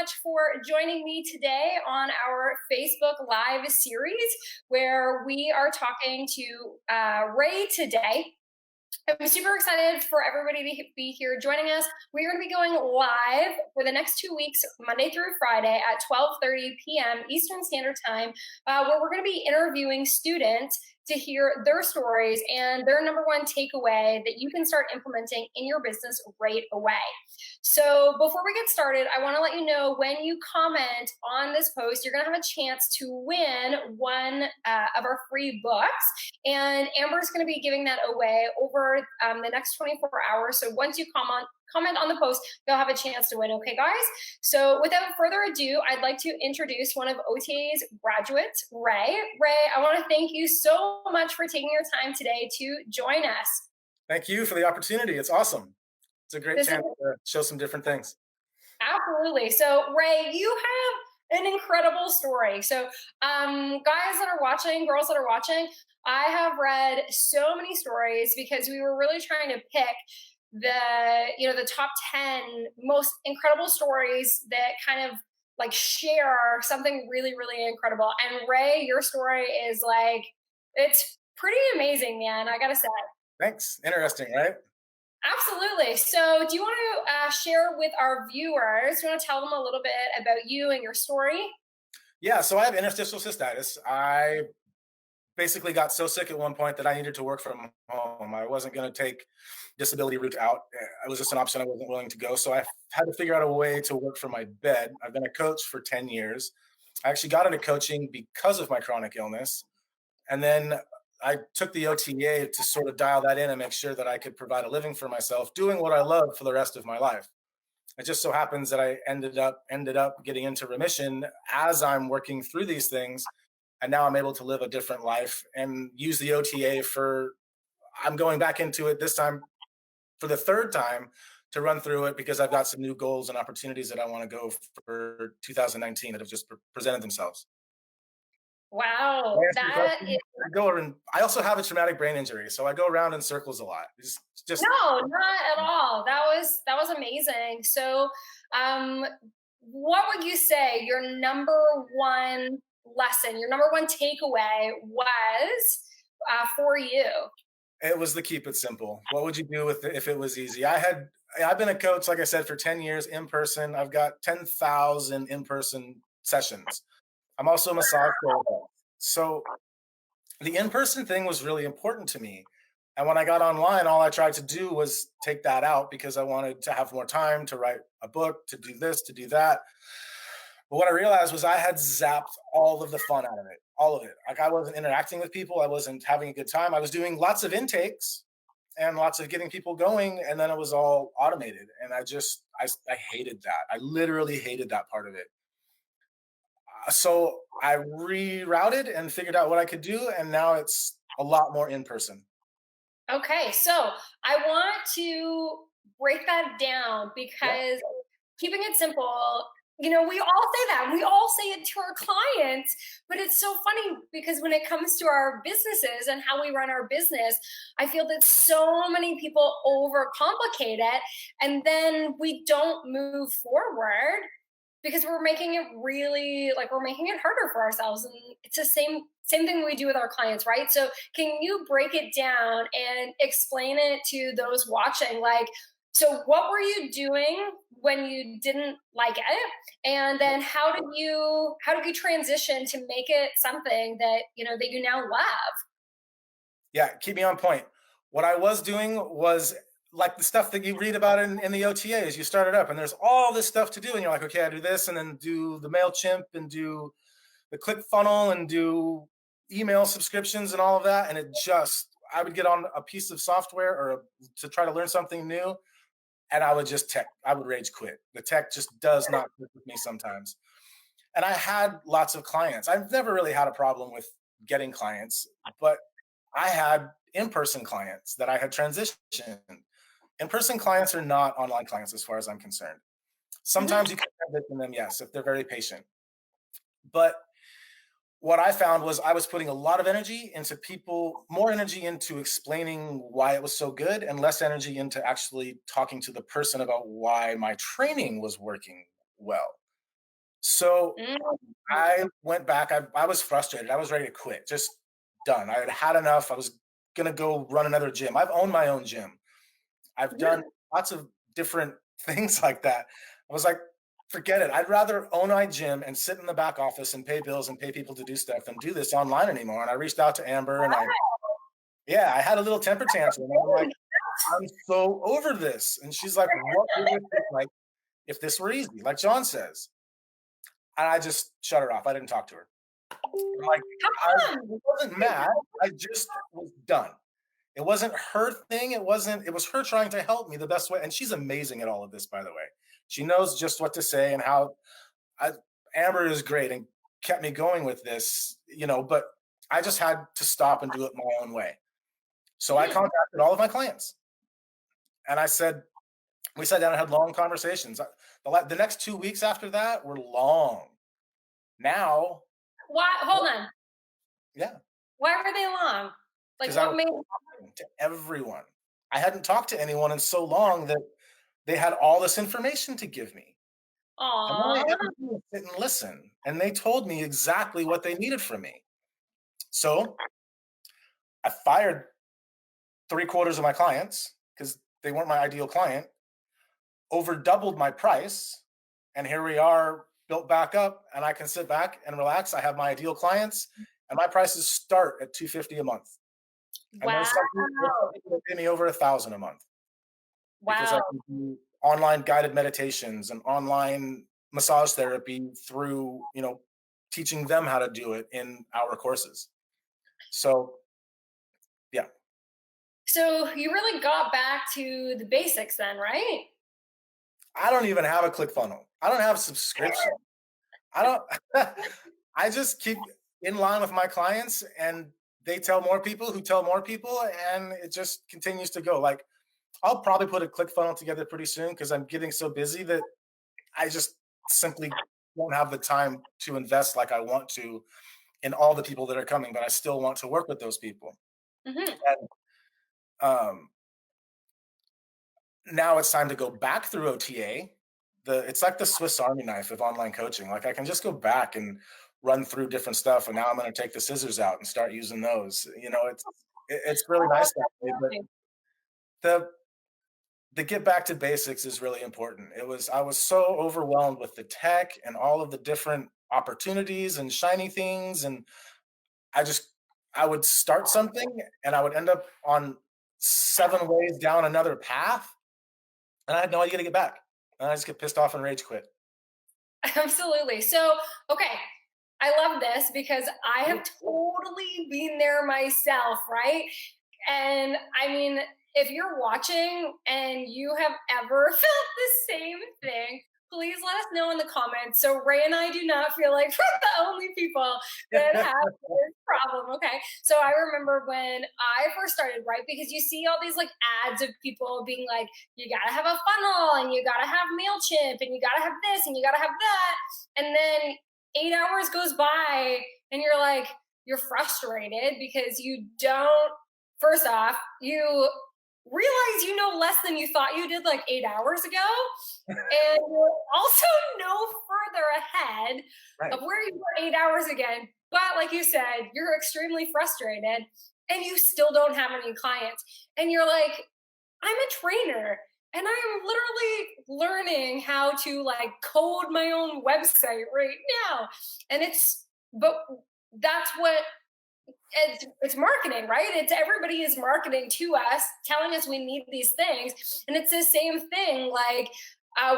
much for joining me today on our Facebook Live series, where we are talking to Ray today. I'm super excited for everybody to be here joining us. We're going to be going live for the next 2 weeks, Monday through Friday at 12:30 p.m. Eastern Standard Time, where we're going to be interviewing students to hear their stories and their number one takeaway that you can start implementing in your business right away. So before we get started, I want to let you know when you comment on this post, you're going to have a chance to win one of our free books. And Amber's going to be giving that away over the next 24 hours. So once you comment on the post, you'll have a chance to win. Okay, guys? So without further ado, I'd like to introduce one of OTA's graduates, Ray. Ray, I want to thank you so much for taking your time today to join us. Thank you for the opportunity. It's awesome. It's a great This is chance to show some different things. Absolutely. So, Ray, you have an incredible story. So, guys that are watching, girls that are watching, I have read so many stories because we were really trying to pick the top 10 most incredible stories that kind of like share something really, really incredible. And Ray, your story is like, it's pretty amazing, man. I gotta say. Thanks. Interesting, right? Absolutely. So, do you want to share with our viewers? Do you want to tell them a little bit about you and your story? Yeah, so I have interstitial cystitis. I basically got so sick at one point that I needed to work from home. I wasn't going to take disability route out. It was just an option I wasn't willing to go. So I had to figure out a way to work from my bed. I've been a coach for 10 years. I actually got into coaching because of my chronic illness. And then I took the OTA to sort of dial that in and make sure that I could provide a living for myself, doing what I love for the rest of my life. It just so happens that I ended up getting into remission as I'm working through these things, and now I'm able to live a different life and use the OTA for. I'm going back into it this time for the third time to run through it because I've got some new goals and opportunities that I want to go for 2019 that have just presented themselves. I Wow, answer your that is question? I also have a traumatic brain injury, so I go around in circles a lot. It's just no, not at all. That was amazing. So, um, what would you say your number one lesson, your number one takeaway was for you? it was the keep it simple. What would you do with it if it was easy? I've been a coach, like I said, for 10 years in person. I've got 10,000 in-person sessions. I'm also a massage therapist. So the in-person thing was really important to me. And when I got online, all I tried to do was take that out because I wanted to have more time to write a book, to do this, to do that. But what I realized was I had zapped all of the fun out of it, all of it. Like I wasn't interacting with people, I wasn't having a good time. I was doing lots of intakes and lots of getting people going, and then it was all automated. And I hated that. I literally hated that part of it. So I rerouted and figured out what I could do, and now it's a lot more in person. Okay, so I want to break that down Yeah. because keeping it simple, we all say that. We all say it to our clients, but it's so funny because when it comes to our businesses and how we run our business, I feel that so many people overcomplicate it and then we don't move forward because we're making it really like we're making it harder for ourselves, and it's the same thing we do with our clients, right? So can you break it down and explain it to those watching, like, so what were you doing when you didn't like it, and then how did you transition to make it something that you now love? Yeah, keep me on point. What I was doing was like the stuff that you read about in the OTAs. You start it up, and there's all this stuff to do, and you're like, okay, I do this, and then do the Mailchimp, and do the Click Funnel, and do email subscriptions, and all of that. And I would get on a piece of software to try to learn something new, and I would rage quit. The tech just does not click with me sometimes. And I had lots of clients. I've never really had a problem with getting clients, but I had in-person clients that I had transitioned. In-person clients are not online clients as far as I'm concerned. Mhm. Sometimes you can transition them, yes, if they're very patient. But what I found was I was putting a lot of energy into people, more energy into explaining why it was so good, and less energy into actually talking to the person about why my training was working well. So Mhm. I went back. I was frustrated. I was ready to quit. Just done. I had had enough. I was gonna go run another gym. I've owned my own gym. I've done Mhm. lots of different things like that. I was like, forget it. I'd rather own my gym and sit in the back office and pay bills and pay people to do stuff than do this online anymore. And I reached out to Amber and yeah, I had a little temper tantrum. And I'm like, I'm so over this. And she's like, what would it look like if this were easy? Like John says. And I just shut her off. I didn't talk to her. I'm like, I How come? wasn't mad. I just was done. It wasn't her thing. It was her trying to help me the best way. And she's amazing at all of this, by the way. She knows just what to say and how I, Amber is great and kept me going with this, but I just had to stop and do it my own way. So I Mhm. contacted all of my clients and I said, we sat down and had long conversations. The next 2 weeks after that were long. Now, Why? Hold on. yeah, Why were they long? Like, because I what was made? talking to everyone. I hadn't talked to anyone in so long that they had all this information to give me. And all I Aw. had to do was sit and listen. And they told me exactly what they needed from me. So I fired three-quarters of my clients because they weren't my ideal client, over doubled my price, and here we are built back up, and I can sit back and relax. I have my ideal clients, and my prices start at 250 a month. And Wow. there's some people that pay me over 1,000 a month because I Wow. can do online guided meditations and online massage therapy through, teaching them how to do it in our courses. So yeah, So you really got back to the basics then, right? I don't even have a click funnel. I don't have subscription. I don't I just keep in line with my clients and they tell more people who tell more people and it just continues to go. Like I'll probably put a click funnel together pretty soon because I'm getting so busy that I just simply won't have the time to invest like I want to in all the people that are coming, but I still want to work with those people. Mhm. And now it's time to go back through OTA. It's like the Swiss Army knife of online coaching. Like I can just go back and run through different stuff, and now I'm going to take the scissors out and start using those. It's really nice that way, but Okay. the the get back to basics is really important. I was so overwhelmed with the tech and all of the different opportunities and shiny things, and I just I would start something and I would end up on 7 ways down another path, and I had no idea to get back. And I just get pissed off and rage quit. Absolutely. So, okay, I love this because I have totally been there myself, right? And I mean, if you're watching and you have ever felt the same thing, please let us know in the comments. So Ray and I do not feel like we're the only people that have this problem. Okay. So I remember when I first started, right? Because you see all these like ads of people being like, you gotta have a funnel and you gotta have MailChimp and you gotta have this and you gotta have that. And then 8 hours goes by and you're like, you're frustrated because you don't, first off, you realize you know less than you thought you did like 8 hours ago. And you're also no further ahead of Right. where you were 8 hours again. But like you said, you're extremely frustrated and you still don't have any clients. And you're like, I'm a trainer and I'm literally learning how to like code my own website right now. And but that's what it's marketing, right? It's everybody is marketing to us, telling us we need these things, and it's the same thing. Like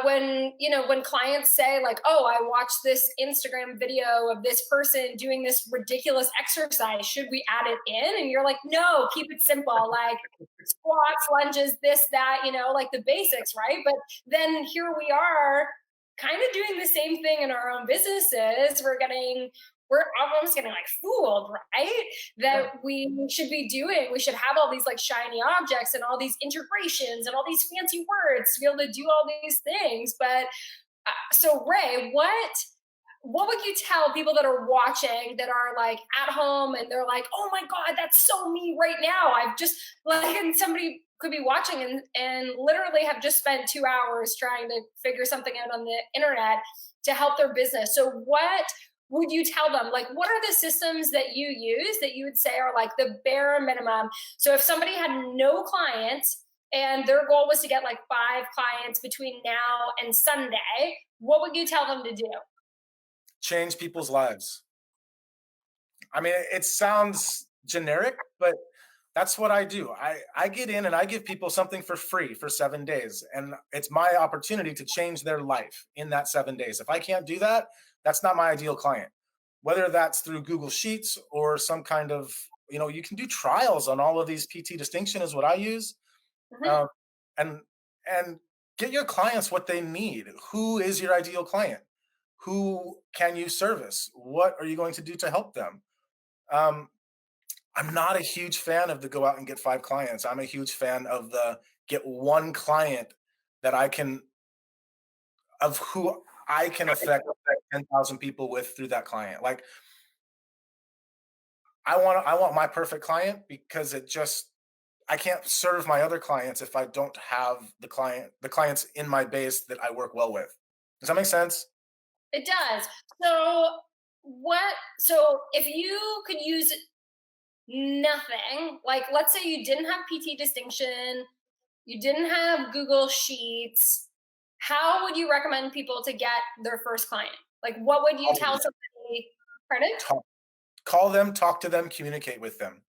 when clients say like, "Oh, I watched this Instagram video of this person doing this ridiculous exercise. Should we add it in?" And you're like, "No, keep it simple. Like squats, lunges, this, that. Like the basics, right?" But then here we are, kind of doing the same thing in our own businesses. We're almost getting like fooled, right? Yeah. That we should be doing. We should have all these like shiny objects and all these integrations and all these fancy words to be able to do all these things. But so Ray, what would you tell people that are watching that are like at home and they're like, oh my God, that's so me right now. I've just like, and somebody could be watching and literally have just spent 2 hours trying to figure something out on the internet. to help their business. So what would you tell them? Like, what are the systems that you use that you would say are like the bare minimum? So if somebody had no clients and their goal was to get like 5 clients between now and Sunday, what would you tell them to do? Change people's lives. I mean, it sounds generic, but that's what I do. I get in and I give people something for free for 7 days. And it's my opportunity to change their life in that 7 days. If I can't do that, that's not my ideal client. Whether that's through Google Sheets or some kind of, you can do trials on all of these. PT Distinction is what I use. Mhm. Um, and and get your clients what they need. Who is your ideal client? Who can you service? What are you going to do to help them? Um, I'm not a huge fan of the go out and get 5 clients. I'm a huge fan of the get one client that I can of who I can affect 10,000 people with through that client. Like I want my perfect client because I can't serve my other clients if I don't have the clients in my base that I work well with. Does that make sense? It does. So what so if you could use nothing, like let's say you didn't have PT distinction, you didn't have Google Sheets, how would you recommend people to get their first client? Like what would you Call tell them, somebody? Pardon? talk, call them, talk to them, communicate with them.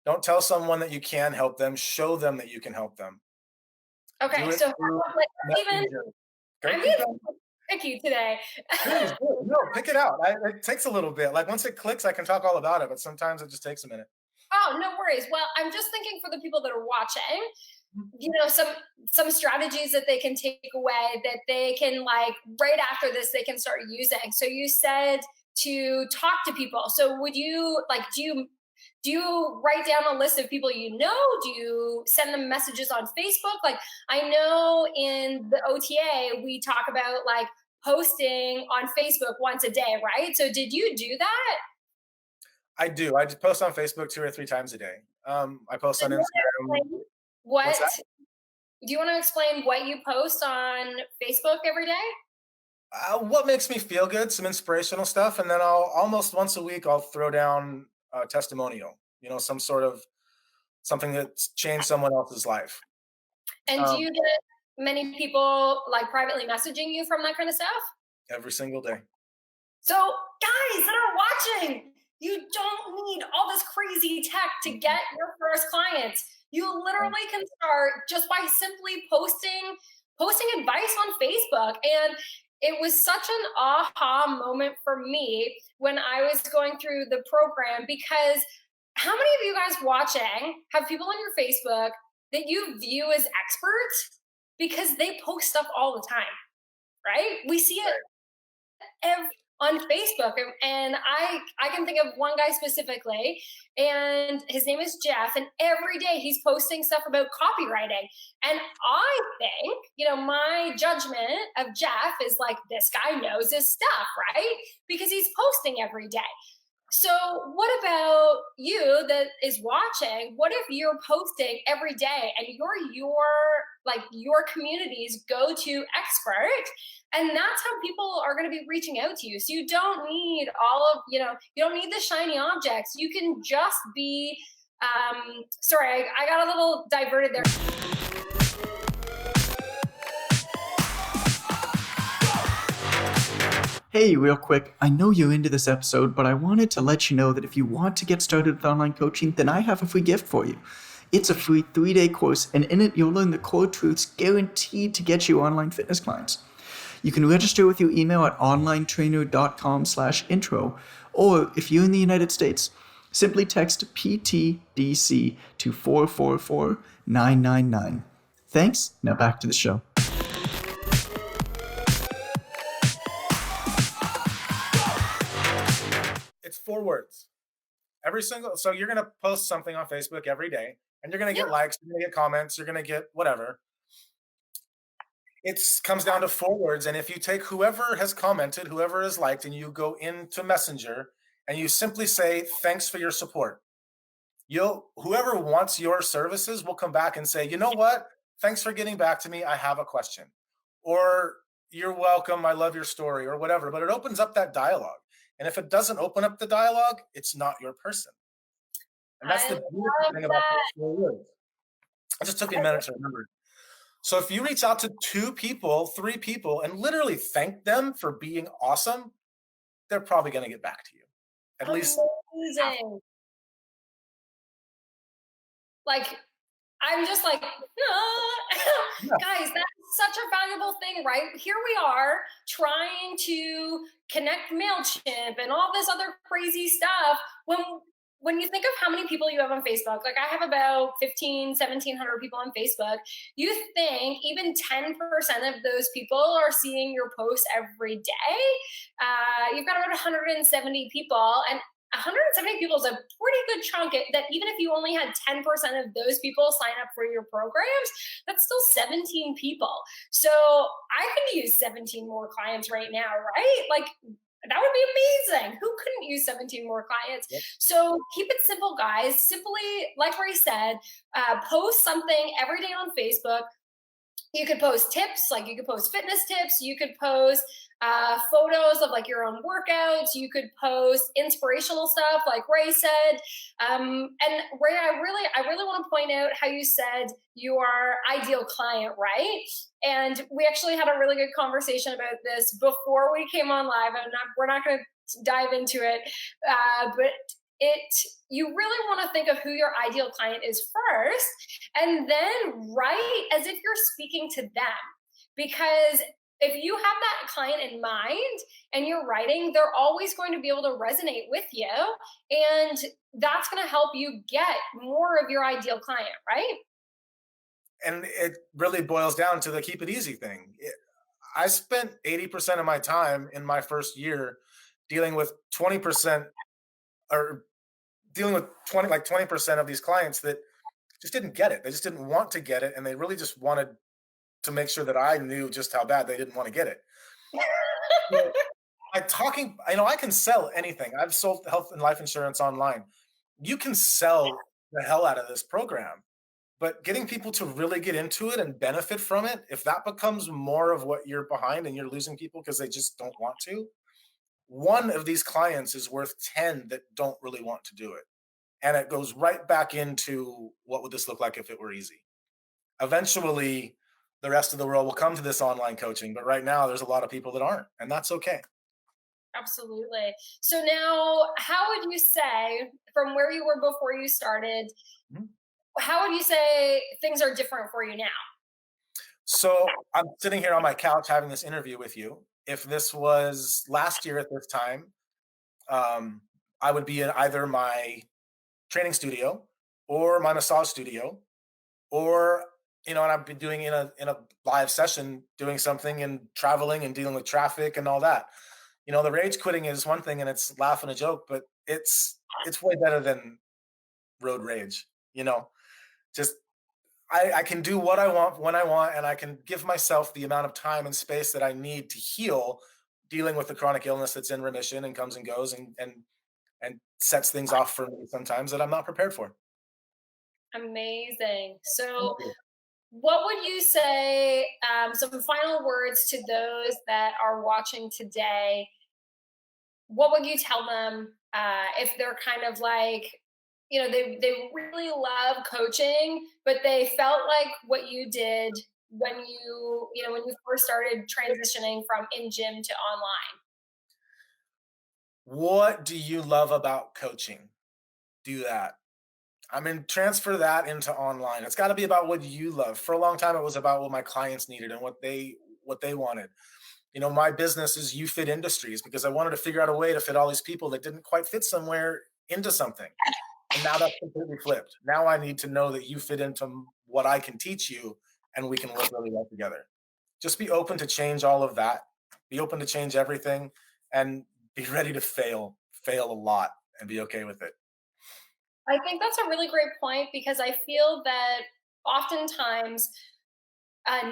Don't tell someone that you can help them. Show them that you can help them. Do Okay, it so through like even Messenger. Go, I'm keep being going. picky today. Please, do. No, pick it out. It takes a little bit. Like once it clicks, I can talk all about it, but sometimes it just takes a minute. Oh, no worries. Well, I'm just thinking for the people that are watching, some strategies that they can take away that they can like right after this they can start using. So you said to talk to people. So would you like do you write down a list of people you know? Do you send them messages on Facebook? Like I know in the OTA we talk about like posting on Facebook once a day, right? So did you do that? I do. I just post on Facebook 2 or 3 times a day. I post Do on you want to Instagram. explain What's that? what do you want to explain what you post on Facebook every day? What makes me feel good? Some inspirational stuff, and then I'll almost once a week I'll throw down a testimonial. Some sort of something that's changed someone else's life. And do Um, you get many people like privately messaging you from that kind of stuff? every single day. So, guys that are watching, you don't need all this crazy tech to get your first clients. You literally can start just by simply posting advice on Facebook. And it was such an aha moment for me when I was going through the program because how many of you guys watching have people on your Facebook that you view as experts because they post stuff all the time, right? We see it every on Facebook, and I can think of one guy specifically, and his name is Jeff, and every day he's posting stuff about copywriting, and I think my judgment of Jeff is like this guy knows his stuff, right? Because he's posting every day. So, what about you that is watching? What if you're posting every day and you're your community's go-to expert? And that's how people are going to be reaching out to you. So you don't need you don't need the shiny objects. You can just be sorry, I got a little diverted there. Hey, real quick, I know you're into this episode, but I wanted to let you know that if you want to get started with online coaching, then I have a free gift for you. It's a free 3-day course, and in it you'll learn the core truths guaranteed to get you online fitness clients. You can register with your email at onlinetrainer.com/intro, or if you're in the United States, simply text PTDC to 444999. Thanks, now back to the show. It's 4 words. So you're gonna post something on Facebook every day, and you're gonna Yeah. get likes, you're gonna get comments, you're gonna get whatever. It comes down to 4 words, and if you take whoever has commented, whoever has liked, and you go into Messenger and you simply say, "Thanks for your support." Whoever wants your services will come back and say, "You know what? Thanks for getting back to me. I have a question." Or you're welcome, I love your story, or whatever, but it opens up that dialogue. And if it doesn't open up the dialogue, it's not your person. And that's I the beautiful love thing about that. those 4 words. It just took me a minute to remember. So if you reach out to 2 people, 3 people, and literally thank them for being awesome, they're probably going to get back to you. At least half. Amazing. Like, I'm just like, Yeah. guys, that's such a valuable thing, right? Here we are trying to connect MailChimp and all this other crazy stuff. When you think of how many people you have on Facebook, like I have about 1,700 people on Facebook, you think even 10% of those people are seeing your posts every day. You've got about 170 people, and 170 people is a pretty good chunk that even if you only had 10% of those people sign up for your programs, that's still 17 people. So I could use 17 more clients right now, right? Like that would be amazing. Who couldn't use 17 more clients? Yep. So keep it simple, guys. Simply, like Ray said, post something every day on Facebook. You could post tips, like you could post fitness tips. You could post photos of like your own workouts. You could post inspirational stuff, like Ray said. And Ray, I really want to point out how you said you are ideal client, right? And we actually had a really good conversation about this before we came on live. And we're not going to dive into it, but it you really want to think of who your ideal client is first, and then write as if you're speaking to them, because if you have that client in mind and you're writing, they're always going to be able to resonate with you, and that's going to help you get more of your ideal client, right? And it really boils down to the keep it easy thing. I spent 80% of my time in my first year dealing with 20% or dealing with 20% of these clients that just didn't get it. They just didn't want to get it. And they really just wanted to make sure that I knew just how bad they didn't want to get it. So by talking, I can sell anything. I've sold health and life insurance online. You can sell the hell out of this program, but getting people to really get into it and benefit from it, if that becomes more of what you're behind and you're losing people because they just don't want to, one of these clients is worth 10 that don't really want to do it. And it goes right back into what would this look like if it were easy? Eventually, the rest of the world will come to this online coaching, but right now there's a lot of people that aren't, and that's okay. Absolutely. So now, how would you say, from where you were before you started, Mhm. how would you say things are different for you now? So I'm sitting here on my couch having this interview with you. If this was last year at this time, um, I would be in either my training studio or my massage studio, or and I've been doing in a live session, doing something and traveling and dealing with traffic and all that. The rage quitting is one thing and it's laugh and a joke, but it's way better than road rage. Just I can do what I want when I want, and I can give myself the amount of time and space that I need to heal, dealing with the chronic illness that's in remission and comes and goes and sets things off for me sometimes that I'm not prepared for. Amazing. Thank So, you. what would you say, some final words to those that are watching today? What would you tell them if they're kind of like, they really love coaching, but they felt like what you did when you first started transitioning from in gym to online? What do you love about coaching? Do that. Transfer that into online. It's got to be about what you love. For a long time, it was about what my clients needed and what they wanted. My business is You Fit Industries because I wanted to figure out a way to fit all these people that didn't quite fit somewhere into something. And now that's completely flipped. Now I need to know that you fit into what I can teach you and we can work really well together. Just be open to change all of that. Be open to change everything and be ready to fail a lot and be okay with it. I think that's a really great point, because I feel that oftentimes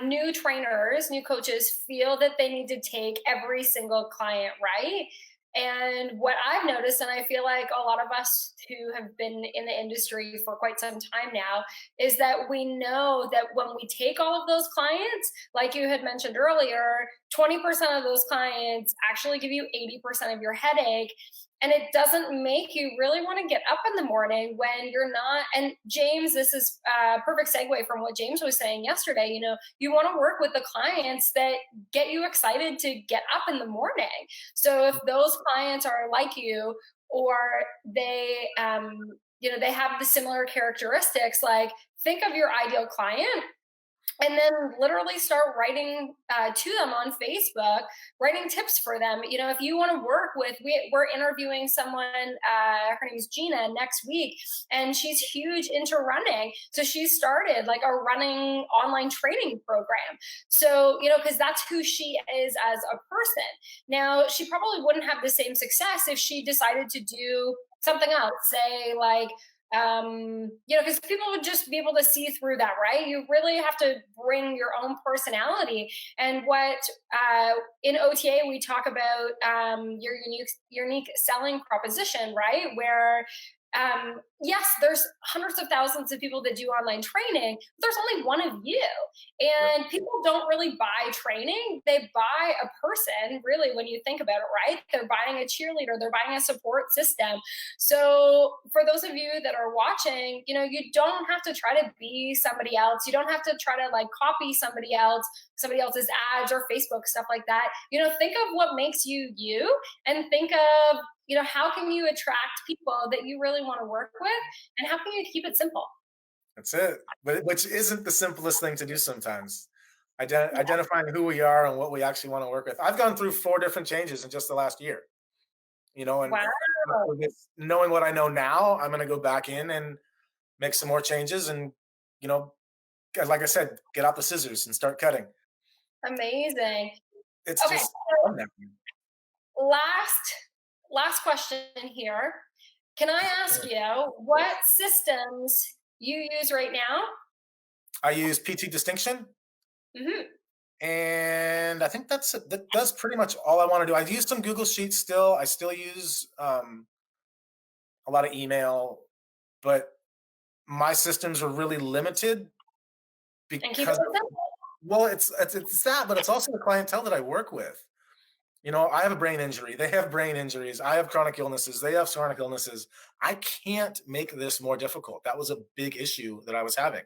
new trainers, new coaches feel that they need to take every single client, right? And what I've noticed, and I feel like a lot of us who have been in the industry for quite some time now, is that we know that when we take all of those clients, like you had mentioned earlier, 20% of those clients actually give you 80% of your headache. And it doesn't make you really want to get up in the morning when you're not. And James, this is a perfect segue from what James was saying yesterday. You want to work with the clients that get you excited to get up in the morning. So if those clients are like you, or they, they have the similar characteristics, like think of your ideal client and then literally start writing to them on Facebook, writing tips for them. If you want to work with, we're interviewing someone, her name is Gina, next week, and she's huge into running. So she started like a running online training program. So, because that's who she is as a person. Now, she probably wouldn't have the same success if she decided to do something else, say like, because people would just be able to see through that, right? You really have to bring your own personality. And what in OTA we talk about your unique selling proposition, right? Where yes, there's hundreds of thousands of people that do online training, but there's only one of you. And people don't really buy training. They buy a person, really, when you think about it, right? They're buying a cheerleader, they're buying a support system. So for those of you that are watching, you don't have to try to be somebody else. You don't have to try to like copy somebody else's ads or Facebook, stuff like that. Think of what makes you you, and think of, how can you attract people that you really want to work with, and how can you keep it simple? That's it. But which isn't the simplest thing to do sometimes. Identifying who we are and what we actually want to work with. I've gone through 4 different changes in just the last year. And Wow. knowing what I know now, I'm going to go back in and make some more changes, and like I said, get out the scissors and start cutting. Amazing. It's Okay, just fun now. last question here. Can I ask you what systems you use right now? I use PT Distinction, and I think that's pretty much all I want to do. I use some Google Sheets still. I still use a lot of email, but my systems are really limited And keep it because, simple. well, it's that, but it's also the clientele that I work with. I have a brain injury. They have brain injuries. I have chronic illnesses. They have chronic illnesses. I can't make this more difficult. That was a big issue that I was having.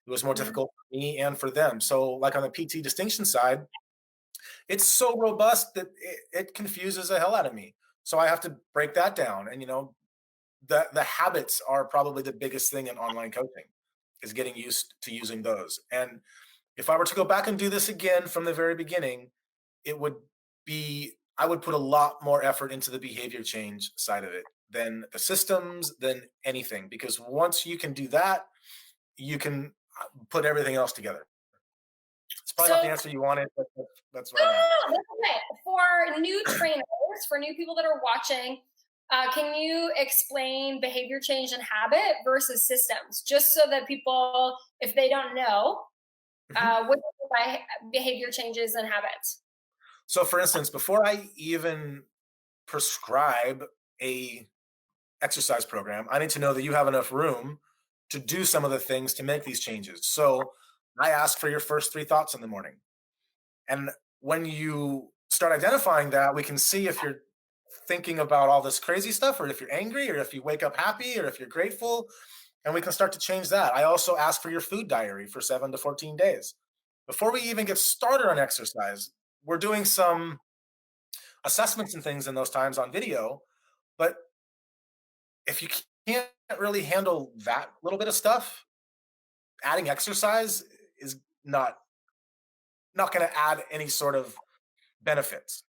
It was more difficult for me and for them. So like on the PT Distinction side, it's so robust that it confuses the hell out of me. So I have to break that down. And, the habits are probably the biggest thing in online coaching, is getting used to using those. And if I were to go back and do this again from the very beginning, I would put a lot more effort into the behavior change side of it than the systems, than anything. Because once you can do that, you can put everything else together. It's probably not the answer you wanted, but that's what I meant. No, that's okay. For new trainers, for new people that are watching, can you explain behavior change and habit versus systems, just so that people, if they don't know, what do you mean by behavior changes and habits? So, for instance, before I even prescribe a exercise program, I need to know that you have enough room to do some of the things to make these changes. So I ask for your first 3 thoughts in the morning. And when you start identifying that, we can see if you're thinking about all this crazy stuff, or if you're angry, or if you wake up happy, or if you're grateful, and we can start to change that. I also ask for your food diary for 7 to 14 days. Before we even get started on exercise, we're doing some assessments and things in those times on video. But if you can't really handle that little bit of stuff, adding exercise is not going to add any sort of benefits.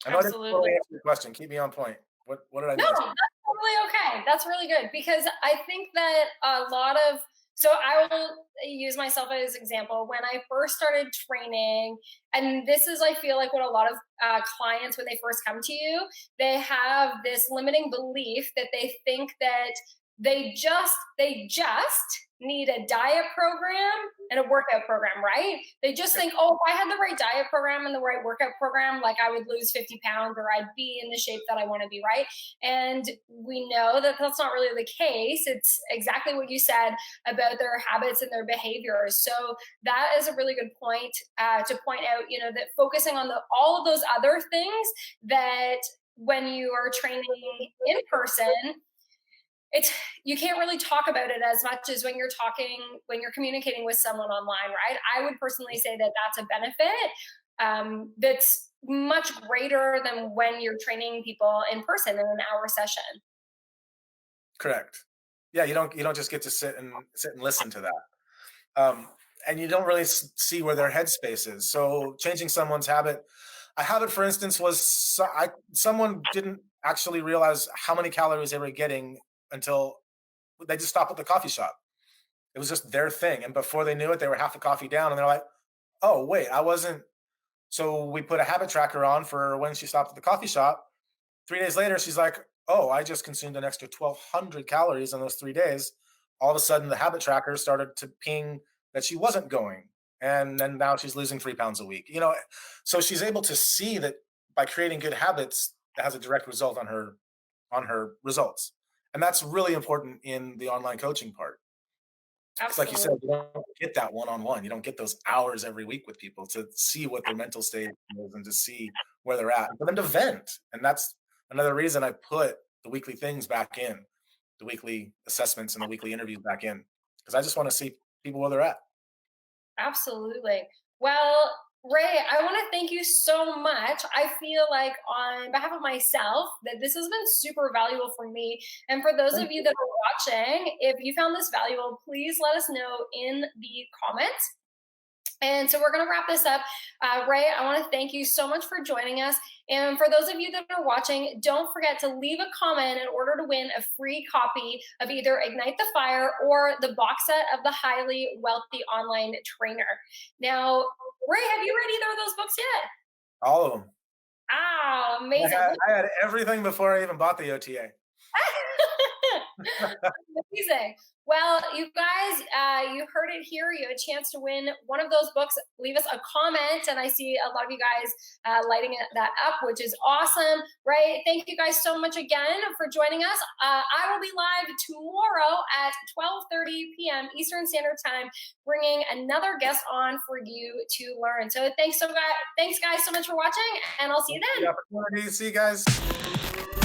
I know I didn't Absolutely. totally answer your question. Keep me on point. What did I No, miss? that's totally okay. That's really good, because I think that a lot of, so I will use myself as an example. When I first started training, and this is, I feel like, what a lot of clients, when they first come to you, they have this limiting belief that they think that they just need a diet program in a workout program, right? They just think, oh, if I had the right diet program and the right workout program, like I would lose 50 pounds or I'd be in the shape that I want to be, right? And we know that that's not really the case. It's exactly what you said about their habits and their behaviors. So that is a really good point to point out, that focusing on all of those other things, that when you are training in person, you can't really talk about it as much as when you're communicating with someone online, right? I would personally say that that's a benefit that's much greater than when you're training people in person in an hour session. Correct. Yeah, you don't just get to sit and listen to that, and you don't really see where their headspace is. So changing someone's habit. A habit, for instance, was someone didn't actually realize how many calories they were getting until they just stopped at the coffee shop. It was just their thing. And before they knew it, they were half a coffee down and they're like, oh, wait, I wasn't. So we put a habit tracker on for when she stopped at the coffee shop. 3 days later, she's like, oh, I just consumed an extra 1,200 calories in those 3 days. All of a sudden, the habit tracker started to ping that she wasn't going. And then now she's losing 3 pounds a week. So she's able to see that by creating good habits, that has a direct result on her results. And that's really important in the online coaching part. It's like you said, Absolutely. you don't get that one-on-one. You don't get those hours every week with people to see what their mental state is and to see where they're at, and for them to vent. And that's another reason I put the weekly things back in, the weekly assessments and the weekly interviews back in, because I just want to see people where they're at. Absolutely. Well, Ray, I want to thank you so much. I feel like, on behalf of myself, that this has been super valuable for me. And for those Thank of you you. that are watching, if you found this valuable, please let us know in the comments. And so we're going to wrap this up. Ray, I want to thank you so much for joining us. And for those of you that are watching, don't forget to leave a comment in order to win a free copy of either Ignite the Fire or the box set of the Highly Wealthy Online Trainer. Now, Ray, have you read either of those books yet? All of them. Ah, amazing. I had everything before I even bought the OTA. Amazing. Well, you guys, you heard it here. You have a chance to win one of those books. Leave us a comment, and I see a lot of you guys lighting that up, which is awesome. Right? Thank you guys so much again for joining us. I will be live tomorrow at 12:30 p.m. Eastern Standard Time, bringing another guest on for you to learn. So thanks guys so much for watching, and I'll see you then. The opportunity. See you guys.